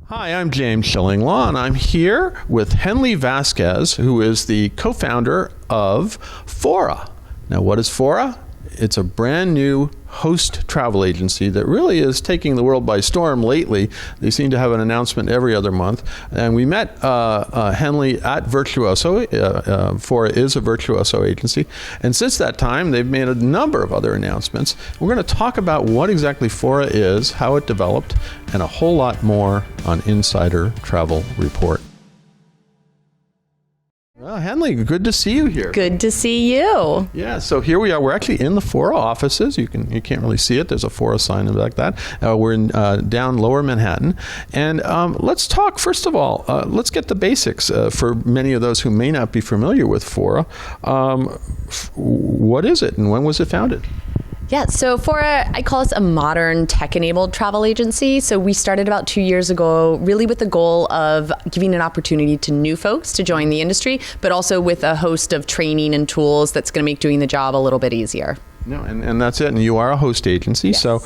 Hi, I'm James Schillinglaw, and I'm here with Henley Vasquez, who is the co-founder of Fora. Now, what is Fora? It's a brand new host travel agency that really is taking the world by storm lately. They seem to have an announcement every other month. And we met Henley at Virtuoso. Fora is a Virtuoso agency. And since that time, they've made a number of other announcements. We're going to talk about what exactly Fora is, how it developed, and a whole lot more on Insider Travel Report. Well, Henley, good to see you here. Good to see you. Yeah, so here we are. We're actually in the Fora offices. You can't really see it. There's a Fora sign like that. We're in down Lower Manhattan. And let's talk, first of all, let's get the basics for many of those who may not be familiar with Fora. What is it and when was it founded? Yeah, so Fora, I call us a modern tech-enabled travel agency. So we started about 2 years ago, really with the goal of giving an opportunity to new folks to join the industry, but also with a host of training and tools that's going to make doing the job a little bit easier. No, and that's it. And you are a host agency. Yes. So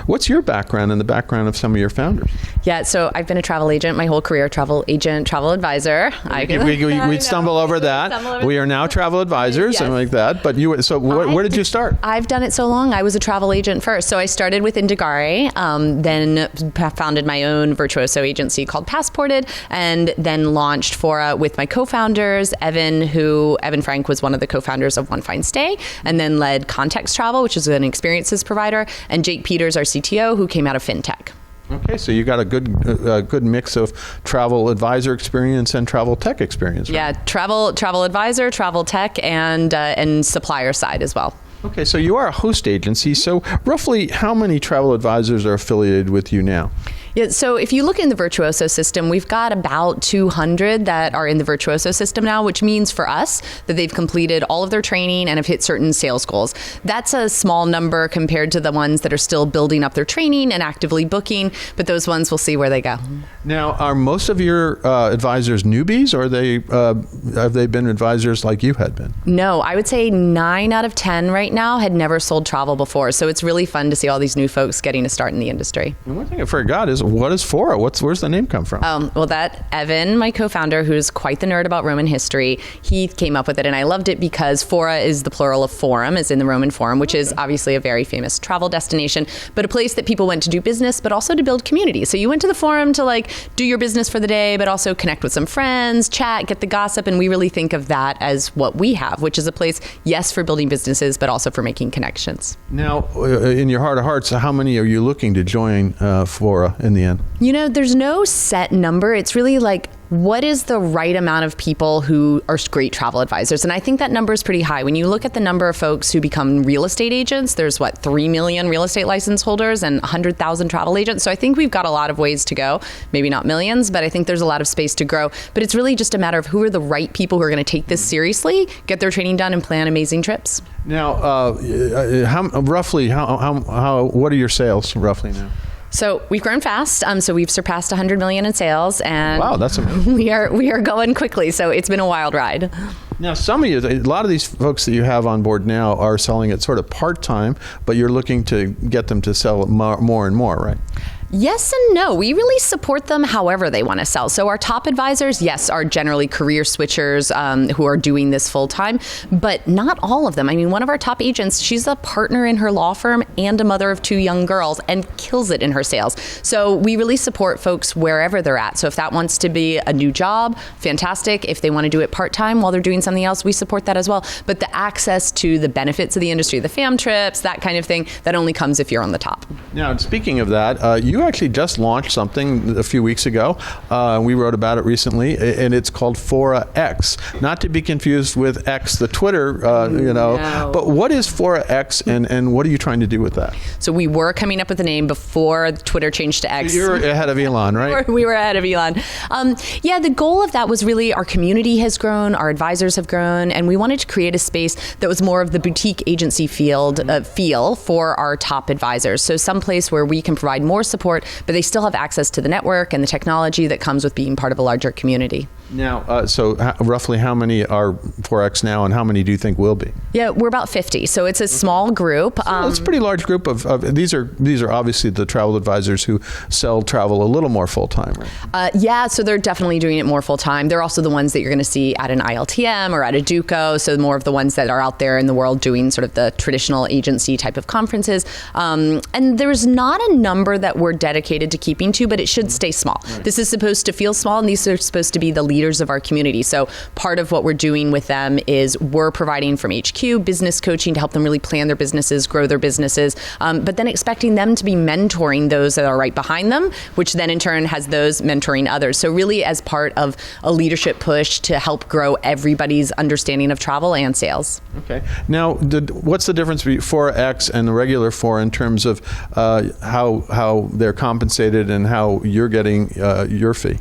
what's your background and the background of some of your founders? Yeah, so I've been a travel agent my whole career, travel agent, travel advisor. We'd stumble over that. We are now travel advisors, Yes. Something like that. But where did you start? I've done it so long. I was a travel agent first. So I started with Indagare, then founded my own Virtuoso agency called Passported, and then launched Fora with my co-founders, Evan Frank was one of the co-founders of One Fine Stay, and then led Context Travel, which is an experiences provider, and Jake Peters, our CTO, who came out of FinTech. Okay, so you got a good mix of travel advisor experience and travel tech experience. Right? Yeah, travel advisor, travel tech, and supplier side as well. Okay, so you are a host agency. So roughly how many travel advisors are affiliated with you now? Yeah, so if you look in the Virtuoso system, we've got about 200 that are in the Virtuoso system now, which means for us that they've completed all of their training and have hit certain sales goals. That's a small number compared to the ones that are still building up their training and actively booking, but those ones, we'll see where they go. Now, are most of your advisors newbies, or have they been advisors like you had been? No, I would say 9 out of 10 right now had never sold travel before, so it's really fun to see all these new folks getting a start in the industry. And one thing I forgot is, what is Fora? Where's the name come from? Well, that Evan, my co-founder, who's quite the nerd about Roman history, he came up with it, and I loved it because Fora is the plural of forum, as in the Roman Forum, which is obviously a very famous travel destination, but a place that people went to do business, but also to build community. So you went to the forum to do your business for the day, but also connect with some friends, chat, get the gossip, and we really think of that as what we have, which is a place, yes, for building businesses, but also for making connections. Now, in your heart of hearts, how many are you looking to join Fora in the end? There's no set number. It's really what is the right amount of people who are great travel advisors? And I think that number is pretty high. When you look at the number of folks who become real estate agents, there's 3 million real estate license holders and 100,000 travel agents. So I think we've got a lot of ways to go. Maybe not millions, but I think there's a lot of space to grow. But it's really just a matter of who are the right people who are going to take this seriously, get their training done, and plan amazing trips. Now, what are your sales roughly now? So we've grown fast. So we've surpassed 100 million in sales, and wow, that's amazing. We are going quickly. So it's been a wild ride. Now, a lot of these folks that you have on board now are selling it sort of part-time, but you're looking to get them to sell it more and more, right? Yes and no. We really support them however they want to sell. So our top advisors, yes, are generally career switchers who are doing this full time, but not all of them. I mean, one of our top agents, she's a partner in her law firm and a mother of 2 young girls and kills it in her sales. So we really support folks wherever they're at. So if that wants to be a new job, fantastic. If they want to do it part-time while they're doing something else, we support that as well. But the access to the benefits of the industry, the fam trips, that kind of thing, that only comes if you're on the top. Now, speaking of that, you actually just launched something a few weeks ago. We wrote about it recently, and it's called Fora X. Not to be confused with X, the Twitter, No. But what is Fora X, and what are you trying to do with that? So we were coming up with a name before Twitter changed to X. You're ahead of Elon, right? We were ahead of Elon. The goal of that was really our community has grown, our advisors have grown, and we wanted to create a space that was more of the boutique agency feel for our top advisors. So some place where we can provide more support support, but they still have access to the network and the technology that comes with being part of a larger community. Now, roughly how many are Forex now, and how many do you think will be? Yeah, we're about 50, so it's a small group. It's a pretty large group of these are obviously the travel advisors who sell travel a little more full time, right? Yeah, so they're definitely doing it more full time. They're also the ones that you're going to see at an ILTM or at a Duco, so more of the ones that are out there in the world doing sort of the traditional agency type of conferences. And there's not a number that we're dedicated to keeping to, but it should stay small. Right. This is supposed to feel small, and these are supposed to be the leaders of our community. So part of what we're doing with them is we're providing from HQ business coaching to help them really plan their businesses, grow their businesses, but then expecting them to be mentoring those that are right behind them, which then in turn has those mentoring others. So really as part of a leadership push to help grow everybody's understanding of travel and sales. Okay. Now, what's the difference between Forex and the regular Fora in terms of how they're compensated and how you're getting your fee?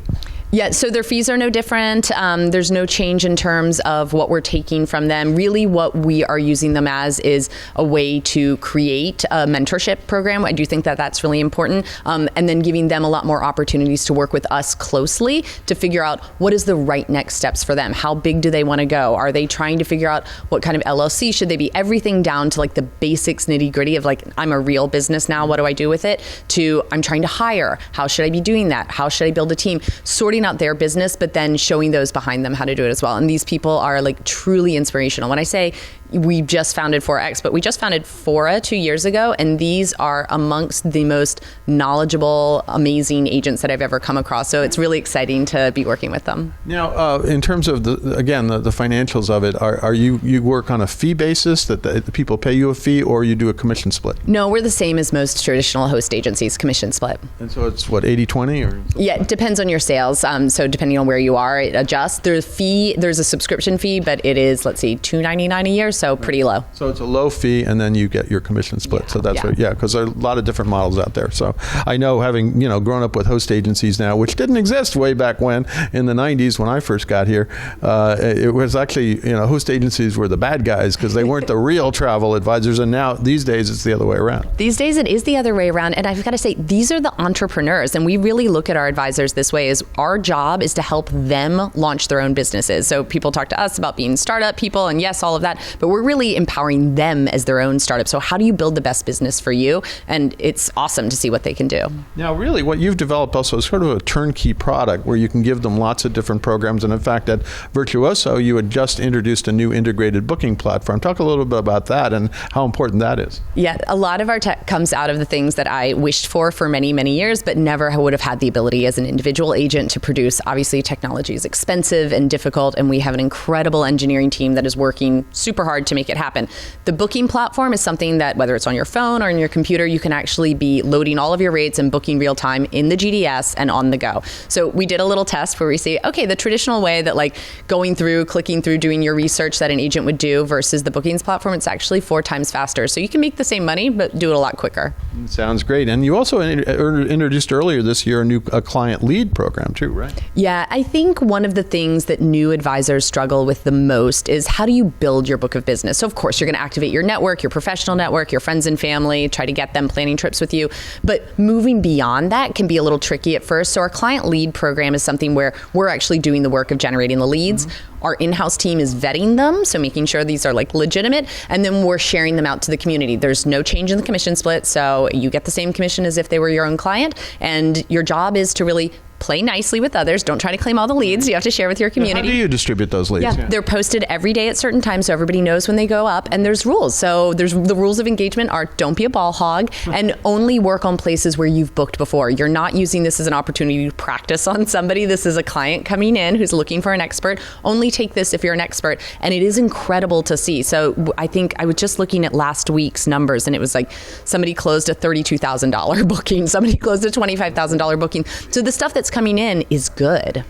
Yeah, so their fees are no different. There's no change in terms of what we're taking from them. Really what we are using them as is a way to create a mentorship program. I do think that that's really important. And then giving them a lot more opportunities to work with us closely to figure out what is the right next steps for them. How big do they want to go? Are they trying to figure out what kind of LLC should they be? Everything down to like the basics nitty gritty of like, I'm a real business now, what do I do with it? To I'm trying to hire. How should I be doing that? How should I build a team? Sorting out their business, but then showing those behind them how to do it as well. And these people are like truly inspirational. When I say we just founded Forex, but we just founded Fora 2 years ago, and these are amongst the most knowledgeable, amazing agents that I've ever come across. So it's really exciting to be working with them. Now, in terms of the financials of it, are you work on a fee basis that the people pay you a fee, or you do a commission split? No, we're the same as most traditional host agencies, commission split. And so it's what, 80-20 or? Yeah, it depends on your sales. So depending on where you are, it adjusts. There's a subscription fee, but it is, let's see, $299 a year. So pretty low. So it's a low fee, and then you get your commission split. So that's because there are a lot of different models out there. So I know, having grown up with host agencies now, which didn't exist way back when in the 90s when I first got here, it was actually host agencies were the bad guys because they weren't the real travel advisors. And now these days it's the other way around. These days it is the other way around, and I've got to say these are the entrepreneurs, and we really look at our advisors this way: is our job is to help them launch their own businesses. So people talk to us about being startup people, and yes, all of that, but we're really empowering them as their own startup. So how do you build the best business for you? And it's awesome to see what they can do. Now, really, what you've developed also is sort of a turnkey product where you can give them lots of different programs. And in fact, at Virtuoso, you had just introduced a new integrated booking platform. Talk a little bit about that and how important that is. Yeah, a lot of our tech comes out of the things that I wished for many, many years, but never would have had the ability as an individual agent to produce. Obviously, technology is expensive and difficult, and we have an incredible engineering team that is working super hard to make it happen. The booking platform is something that, whether it's on your phone or on your computer, you can actually be loading all of your rates and booking real time in the GDS and on the go. So we did a little test where we see, okay, the traditional way that like going through, clicking through, doing your research that an agent would do versus the bookings platform, it's actually 4 times faster. So you can make the same money, but do it a lot quicker. Sounds great. And you also introduced earlier this year a client lead program too, right? Yeah, I think one of the things that new advisors struggle with the most is how do you build your book of business? So of course, you're going to activate your network, your professional network, your friends and family, try to get them planning trips with you. But moving beyond that can be a little tricky at first. So our client lead program is something where we're actually doing the work of generating the leads. Mm-hmm. Our in-house team is vetting them, so making sure these are like legitimate, and then we're sharing them out to the community. There's no change in the commission split, so you get the same commission as if they were your own client, and your job is to really play nicely with others. Don't try to claim all the leads. You have to share with your community. How do you distribute those leads? Yeah, they're posted every day at certain times so everybody knows when they go up, and there's rules. So there's the rules of engagement are don't be a ball hog and only work on places where you've booked before. You're not using this as an opportunity to practice on somebody. This is a client coming in who's looking for an expert. Only take this if you're an expert. And it is incredible to see. So I think I was just looking at last week's numbers, and it was like somebody closed a $32,000 booking. Somebody closed a $25,000 booking. So the stuff that's coming in is good.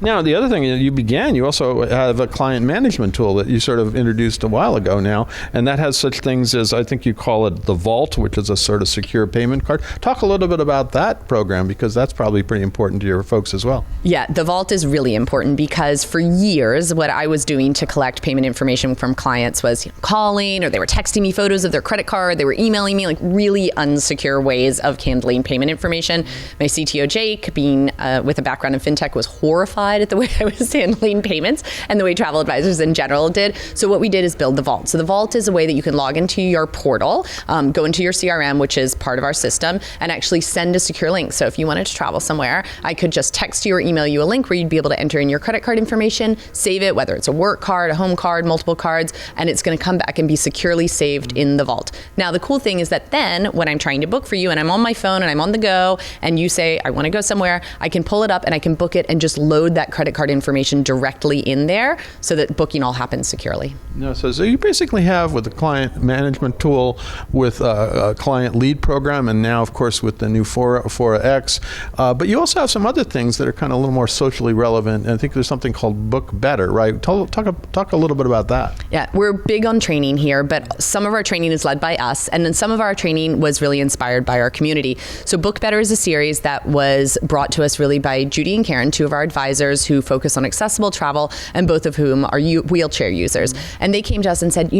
Now, the other thing you also have a client management tool that you sort of introduced a while ago now, and that has such things as, I think you call it the Vault, which is a sort of secure payment card. Talk a little bit about that program, because that's probably pretty important to your folks as well. Yeah, the Vault is really important because for years, what I was doing to collect payment information from clients was calling, or they were texting me photos of their credit card, they were emailing me, like really unsecure ways of handling payment information. My CTO, Jake, being with a background in fintech, was horrified at the way I was handling payments and the way travel advisors in general did. So what we did is build the Vault. So the Vault is a way that you can log into your portal, go into your CRM, which is part of our system, and actually send a secure link. So if you wanted to travel somewhere, I could just text you or email you a link where you'd be able to enter in your credit card information, save it, whether it's a work card, a home card, multiple cards, and it's going to come back and be securely saved in the Vault. Now, the cool thing is that then when I'm trying to book for you and I'm on my phone and I'm on the go and you say, I want to go somewhere, I can pull it up and I can book it and just load that credit card information directly in there so that booking all happens securely. No, so you basically have, with the client management tool, with a client lead program, and now, of course, with the new Fora X, but you also have some other things that are kind of a little more socially relevant. And I think there's something called Book Better, right? Talk a little bit about that. Yeah, we're big on training here, but some of our training is led by us, and then some of our training was really inspired by our community. So Book Better is a series that was brought to us really by Judy and Karen, two of our advisors who focus on accessible travel, and both of whom are wheelchair users. And they came to us and said,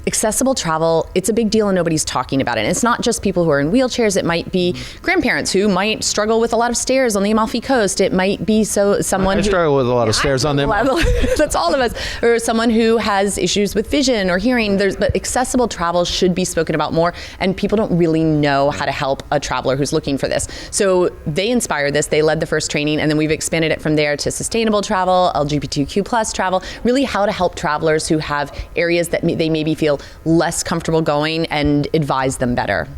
accessible travel, it's a big deal and nobody's talking about it. And it's not just people who are in wheelchairs. It might be grandparents who might struggle with a lot of stairs on the Amalfi Coast. It might be someone who struggle with a lot of stairs on the That's all of us. Or someone who has issues with vision or hearing. But accessible travel should be spoken about more, and people don't really know how to help a traveler who's looking for this. So they inspired this. They led the first training, and then we've expanded it from there to sustainable travel, LGBTQ plus travel, really how to help travelers who have areas that they maybe feel less comfortable going and advise them better.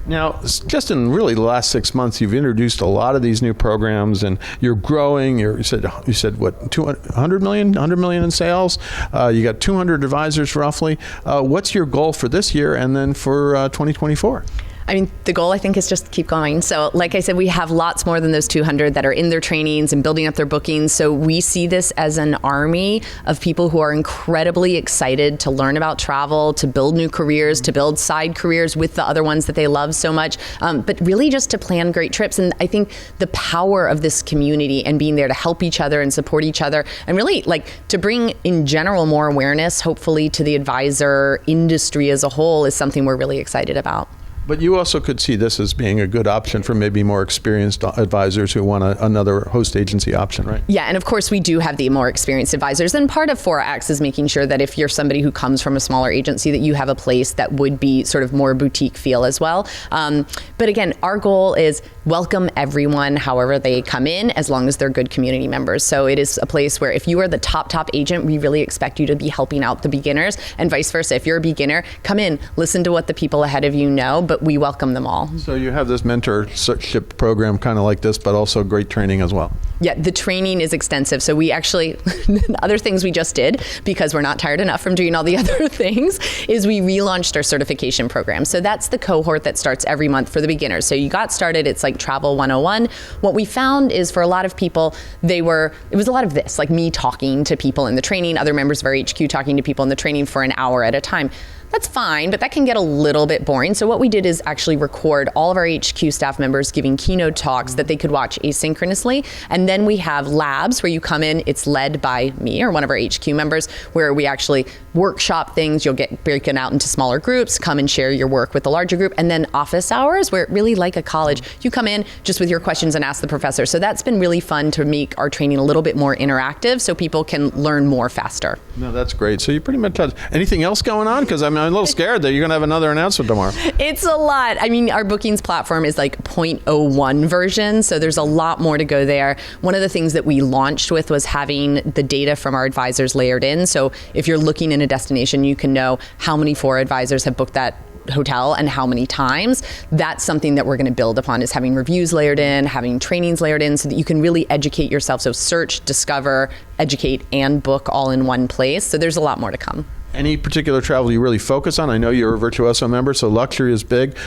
Now, just in really the last 6 months, you've introduced a lot of these new programs, and you're growing. You said what, 100 million in sales? You got 200 advisors roughly. What's your goal for this year and then for 2024? I mean, the goal, I think, is just keep going. So like I said, we have lots more than those 200 that are in their trainings and building up their bookings. So we see this as an army of people who are incredibly excited to learn about travel, to build new careers, to build side careers with the other ones that they love so much, but really just to plan great trips. And I think the power of this community and being there to help each other and support each other, and really to bring in general more awareness, hopefully, to the advisor industry as a whole is something we're really excited about. But you also could see this as being a good option for maybe more experienced advisors who want another host agency option, right? Yeah, and of course we do have the more experienced advisors. And part of Fora X is making sure that if you're somebody who comes from a smaller agency, that you have a place that would be sort of more boutique feel as well. But again, our goal is welcome everyone, however they come in, as long as they're good community members. So it is a place where if you are the top agent, we really expect you to be helping out the beginners, and vice versa. If you're a beginner, come in, listen to what the people ahead of you know, but we welcome them all. So you have this mentorship program kind of like this, but also great training as well. Yeah, the training is extensive. So we actually, other things we just did, because we're not tired enough from doing all the other things, is we relaunched our certification program. So that's the cohort that starts every month for the beginners. So you got started, it's like Travel 101. What we found is for a lot of people, it was a lot of this, like me talking to people in the training, other members of our HQ talking to people in the training for an hour at a time. That's fine, but that can get a little bit boring. So what we did is actually record all of our HQ staff members giving keynote talks that they could watch asynchronously. And then we have labs where you come in, it's led by me or one of our HQ members, where we actually workshop things. You'll get broken out into smaller groups, come and share your work with the larger group. And then office hours, where really like a college, you come in just with your questions and ask the professor. So that's been really fun to make our training a little bit more interactive so people can learn more faster. No, that's great. So you pretty much have anything else going on? Because I'm a little scared that you're going to have another announcement tomorrow. It's a lot. I mean, our bookings platform is like 0.01 version, so there's a lot more to go there. One of the things that we launched with was having the data from our advisors layered in. So if you're looking in a destination, you can know how many Fora advisors have booked that hotel and how many times. That's something that we're going to build upon, is having reviews layered in, having trainings layered in, so that you can really educate yourself. So search, discover, educate, and book all in one place. So there's a lot more to come. Any particular travel you really focus on? I know you're a Virtuoso member, so luxury is big.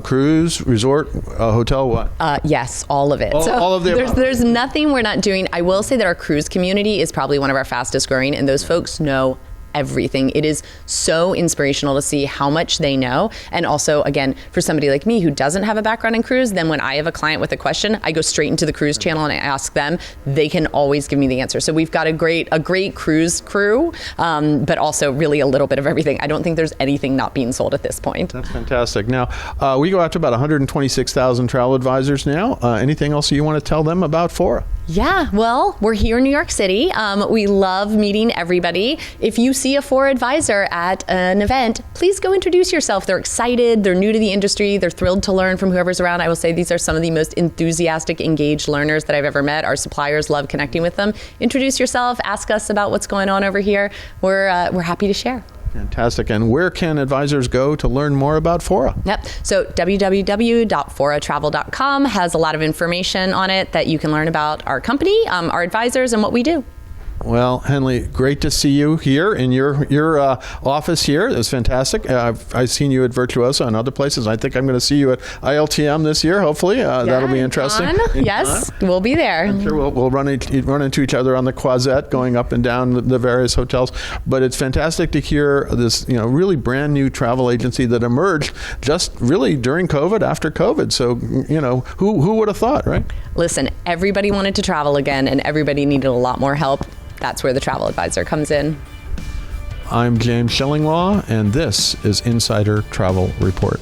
Cruise, resort, hotel, what? Yes, all of it. All of the above. There's nothing we're not doing. I will say that our cruise community is probably one of our fastest growing, and those folks know everything. It is so inspirational to see how much they know. And also, again, for somebody like me who doesn't have a background in cruise, then when I have a client with a question, I go straight into the cruise channel and I ask them. They can always give me the answer. So we've got a great cruise crew, but also really a little bit of everything. I don't think there's anything not being sold at this point. That's fantastic. Now, we go out to about 126,000 travel advisors now. Anything else you want to tell them about Fora? Yeah, well, we're here in New York City. We love meeting everybody. If you see a Fora advisor at an event, please go introduce yourself. They're excited. They're new to the industry. They're thrilled to learn from whoever's around. I will say these are some of the most enthusiastic, engaged learners that I've ever met. Our suppliers love connecting with them. Introduce yourself. Ask us about what's going on over here. We're happy to share. Fantastic. And where can advisors go to learn more about Fora? Yep. So www.foratravel.com has a lot of information on it that you can learn about our company, our advisors, and what we do. Well, Henley, great to see you here in your office here. It was fantastic. I've seen you at Virtuoso and other places. I think I'm going to see you at ILTM this year, hopefully. That'll be interesting. Yes, we'll be there. I'm sure we'll run into each other on the Croisette going up and down the various hotels. But it's fantastic to hear this, really brand new travel agency that emerged just really during COVID, after COVID. So, who would have thought, right? Listen, everybody wanted to travel again and everybody needed a lot more help. That's where the travel advisor comes in. I'm James Shillinglaw, and this is Insider Travel Report.